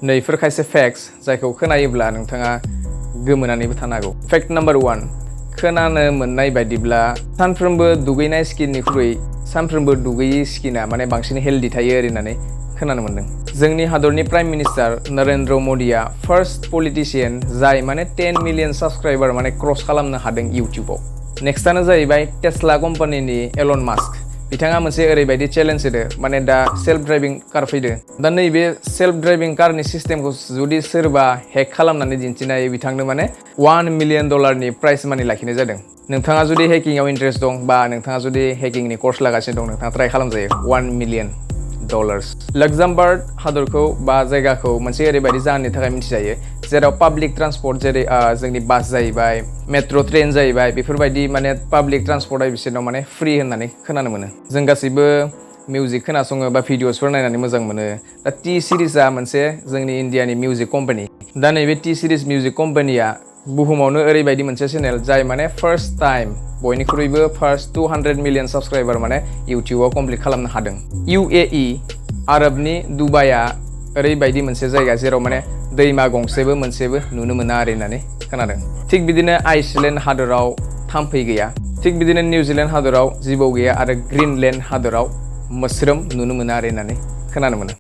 नैफोर खायसे फेक्ट्स जायखौ खोनायोब्ला नोंथाङा गोमोनानैबो थानो हागौ। फेक्ट नाम्बार 1 खोनानो मोननाय बायदिब्ला सानफ्रोमबो दुगैनाय स्किननिख्रुइ सानफ्रोमबो दुगैयै स्किना माने बांसिन हेल्दी थायो होननानै खोनानो मोन्दों। जोंनि हादरनि प्राइम मिनिस्टार नरेन्द्र मदिया फार्स्ट पलिटिशियान जाय माने 10 मिलियन साबस्क्राइबार माने क्रस खालामनो हादों इउटिउबाव। नेक्स्टआनो जाहैबाय टेस्ला कम्पानिनि एलन मास्क। बिथाङा मोनसे ओरैबायदि चेलेन्ज होदो माने दा सेल्फ ड्राइभिं कार फैदो। दा नैबे सेल्फ ड्राइभिं कारनि सिस्टेमखौ जुदि सोरबा हेक खालामनानै दिन्थिनो हायो बिथांनो माने $1 मिलियन प्राइज मानि लाखिनाय जादों। नोंथाङा जुदि हेकिंआव इन्ट्रेस्ट दं बा नोंथाङा जुदि हेकिंनि कर्स लागासिनो दं नोंथाङा ट्राइ खालामजायो। $1 मिलियन। लक्जामबार्ग हादरखौ बा जायगाखौ मोनसे ओरैबायदि जाहोननि थाखाय मिथिजायो जेराव पाब्लिक ट्रान्सपर्ट जेरै जोंनि बास जाहैबाय मेट्र' ट्रेन जाहैबाय बेफोरबायदि माने पाब्लिक ट्रान्सपर्टआ बिसोरनाव माने फ्रि होननानै खोनानो मोनो। जों गासैबो मिउजिक खोनासङो बा भिडिअसफोर नायनानै मोजां मोनो। दा टि सिरिजआ मोनसे जोंनि इण्डियानि मिउजिक कम्पानि। दा नैबे टि सिरिज मिउजिक कम्पानिया बुहुमावनो ओरैबायदि मोनसे चेनेल जाय माने फार्स्ट टाइम बयनिख्रुइबो फार्स्ट 200 मिलियन साबस्क्राइबार माने इउटिउबाव कमप्लिट खालामनो हादों। UAE आरबनि दुबाइआ ओरैबायदि मोनसे जायगा जेराव माने दैमा गंसेबो मोनसेबो नुनो मोना होननानै खोनादों। थिग बिदिनो आइसलेण्ड हादराव थाम्फै गैया। थिग बिदिनो निउजिलेण्ड हादराव जिबौ गैया आरो ग्रीनलेण्ड हादराव मोस्रोम नुनो मोना होननानै खोनानो मोनो।